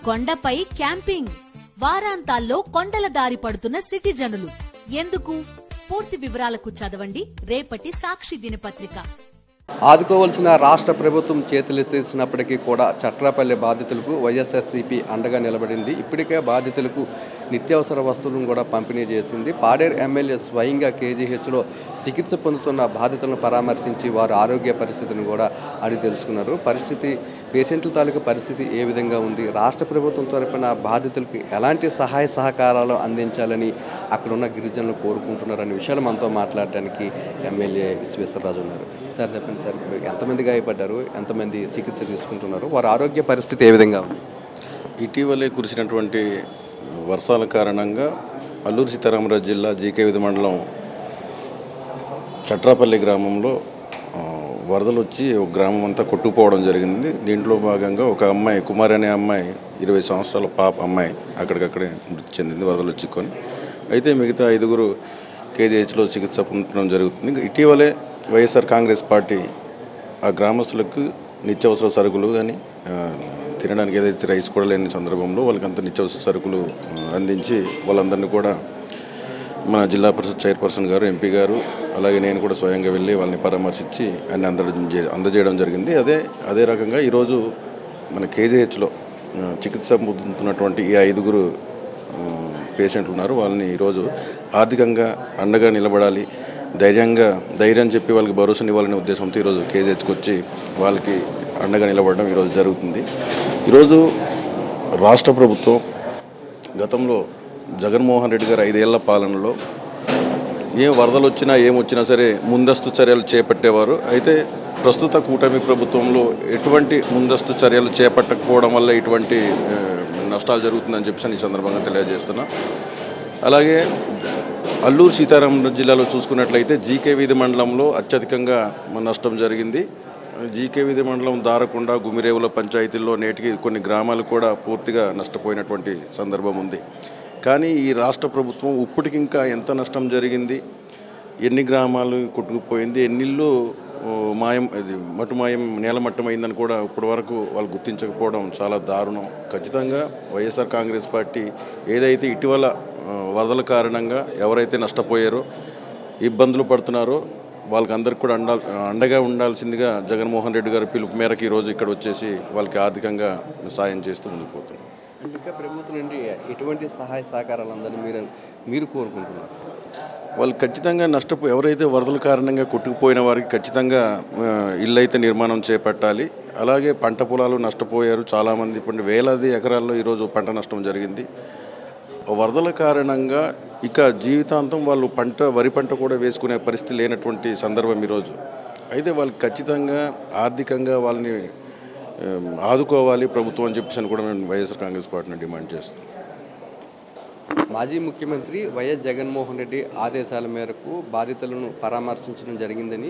కొండపై క్యాంపింగ్, వారాంతాల్లో కొండల దారి పడుతున్న సిటిజనులు ఎందుకు? పూర్తి వివరాలకు చదవండి రేపటి సాక్షి దినపత్రిక. ఆదుకోవాల్సిన రాష్ట్ర ప్రభుత్వం చేతులెత్తేసినప్పటికీ కూడా చట్రాపల్లి బాధితులకు వైఎస్ఆర్సీపీ అండగా నిలబడింది. ఇప్పటికే బాధితులకు నిత్యావసర వస్తువులను కూడా పంపిణీ చేసింది. పాడేరు ఎమ్మెల్యే స్వయంగా కేజీహెచ్లో చికిత్స పొందుతున్న బాధితులను పరామర్శించి వారి ఆరోగ్య పరిస్థితిని కూడా అడిగి తెలుసుకున్నారు. పేషెంట్ల తాలూకు పరిస్థితి ఏ విధంగా ఉంది, రాష్ట్ర ప్రభుత్వం తరపున బాధితులకు ఎలాంటి సహాయ సహకారాలు అందించాలని అక్కడున్న గిరిజనులు కోరుకుంటున్నారనే విషయాలు మనతో మాట్లాడడానికి ఎమ్మెల్యే విశ్వేశ్వరరాజు ఉన్నారు. సార్ చెప్పండి సార్, ఇప్పుడు ఎంతమంది గాయపడ్డారు, ఎంతమంది చికిత్స తీసుకుంటున్నారు, వారి ఆరోగ్య పరిస్థితి ఏ విధంగా ఉంది? ఇటీవలే కురిసినటువంటి వర్షాల కారణంగా అల్లూరు సీతారామరాజు జిల్లా జీకేవిధి మండలం చట్రాపల్లి గ్రామంలో వరదలు వచ్చి ఒక గ్రామం అంతా కొట్టుకుపోవడం జరిగింది. దీంట్లో భాగంగా ఒక అమ్మాయి, కుమారి అనే అమ్మాయి, 20 సంవత్సరాల అమ్మాయి అక్కడికక్కడే మృతి చెందింది వరదలు చిక్కుని. అయితే మిగతా 5 కేజీహెచ్లో చికిత్స పొందడం జరుగుతుంది. ఇటీవలే వైఎస్ఆర్ కాంగ్రెస్ పార్టీ ఆ గ్రామస్తులకు నిత్యావసర సరుకులు కానీ తినడానికి ఏదైతే రైస్ కూడా లేని సందర్భంలో వాళ్ళకంతా నిత్యావసర సరుకులు అందించి వాళ్ళందరినీ కూడా మన జిల్లా పరిషత్ చైర్పర్సన్ గారు, ఎంపీ గారు, అలాగే నేను కూడా స్వయంగా వెళ్ళి వాళ్ళని పరామర్శించి అన్ని అందజేయడం జరిగింది. అదే రకంగా ఈరోజు మన కేజీహెచ్లో చికిత్స పొందుతున్నటువంటి ఈ 5 పేషెంట్లు ఉన్నారు. వాళ్ళని ఈరోజు ఆర్థికంగా అండగా నిలబడాలి, ధైర్యం చెప్పి వాళ్ళకి భరోసాని ఇవ్వాలనే ఉద్దేశంతో ఈరోజు కేజీహెచ్కి వచ్చి వాళ్ళకి అండగా నిలబడడం ఈరోజు జరుగుతుంది. ఈరోజు రాష్ట్ర ప్రభుత్వం గతంలో జగన్మోహన్ రెడ్డి గారు 5 ఏళ్ల పాలనలో వరదలు వచ్చినా ఏమొచ్చినా సరే ముందస్తు చర్యలు చేపట్టేవారు. అయితే ప్రస్తుత కూటమి ప్రభుత్వంలో ఎటువంటి ముందస్తు చర్యలు చేపట్టకపోవడం వల్ల ఇటువంటి నష్టాలు జరుగుతుందని చెప్పి ఈ సందర్భంగా తెలియజేస్తున్నా. అలాగే అల్లూరు సీతారామరాజు జిల్లాలో చూసుకున్నట్లయితే జీకేవిధి మండలంలో అత్యధికంగా నష్టం జరిగింది. జీకేవిధి మండలం దారకొండ, గుమిరేవుల పంచాయతీల్లో నేటికి కొన్ని గ్రామాలు కూడా పూర్తిగా నష్టపోయినటువంటి సందర్భం ఉంది. కానీ ఈ రాష్ట్ర ప్రభుత్వం ఇప్పటికి ఇంకా ఎంత నష్టం జరిగింది, ఎన్ని గ్రామాలు కొట్టుకుపోయింది, ఎన్నిళ్ళు నేలమట్టమైందని కూడా ఇప్పటి వరకు వాళ్ళు గుర్తించకపోవడం చాలా దారుణం. ఖచ్చితంగా వైఎస్ఆర్ కాంగ్రెస్ పార్టీ ఏదైతే ఇటీవల వరదల కారణంగా ఎవరైతే నష్టపోయారో, ఇబ్బందులు పడుతున్నారో వాళ్ళకందరికీ కూడా అండగా ఉండాల్సిందిగా జగన్మోహన్ రెడ్డి గారి పిలుపు మేరకు ఈరోజు ఇక్కడ వచ్చేసి వాళ్ళకి ఆర్థికంగా సాయం చేస్తూ ముందుకు పోతున్నారు. ఇంకా ప్రభుత్వం నుండి ఎటువంటి సహాయ సహకారాలు అందని మీరు కోరుకుంటున్నారు? వాళ్ళు ఖచ్చితంగా ఎవరైతే వరదల కారణంగా కొట్టుకుపోయిన వారికి ఖచ్చితంగా ఇల్లు అయితే నిర్మాణం చేపట్టాలి. అలాగే పంట పొలాలు నష్టపోయారు చాలామంది, ఇప్పుడు వేలాది ఎకరాల్లో ఈరోజు పంట నష్టం జరిగింది. వరదల కారణంగా ఇక జీవితాంతం వాళ్ళు వరి పంట కూడా వేసుకునే పరిస్థితి లేనటువంటి సందర్భం ఈరోజు. అయితే వాళ్ళకి ఖచ్చితంగా ఆర్థికంగా వాళ్ళని ఆదుకోవాలి ప్రభుత్వం అని చెప్పేసి కూడా మేము వైఎస్ఆర్ కాంగ్రెస్ పార్టీని డిమాండ్ చేస్తాం. మాజీ ముఖ్యమంత్రి వైఎస్ జగన్మోహన్ రెడ్డి ఆదేశాల మేరకు బాధితులను పరామర్శించడం జరిగిందని,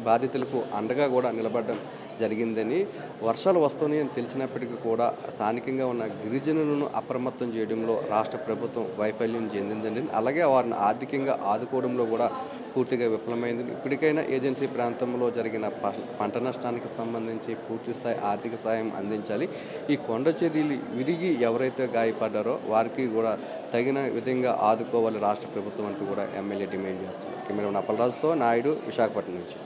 బాధితులకు అండగా కూడా నిలబడడం జరిగిందని, వర్షాలు వస్తున్నాయని తెలిసినప్పటికీ కూడా స్థానికంగా ఉన్న గిరిజనులను అప్రమత్తం చేయడంలో రాష్ట్ర ప్రభుత్వం వైఫల్యం చెందిందని, అలాగే వారిని ఆర్థికంగా ఆదుకోవడంలో కూడా పూర్తిగా విఫలమైందని, ఇప్పటికైనా ఏజెన్సీ ప్రాంతంలో జరిగిన పంట నష్టానికి సంబంధించి పూర్తిస్థాయి ఆర్థిక సాయం అందించాలి. ఈ కొండ చర్యలు విరిగి ఎవరైతే గాయపడ్డారో వారికి కూడా తగిన విధంగా ఆదుకోవాలి రాష్ట్ర ప్రభుత్వం అంటూ కూడా ఎమ్మెల్యే డిమాండ్ చేస్తున్నారు. కెమెరామెన్ అప్పలరాజుతో నాయుడు, విశాఖపట్నం నుంచి.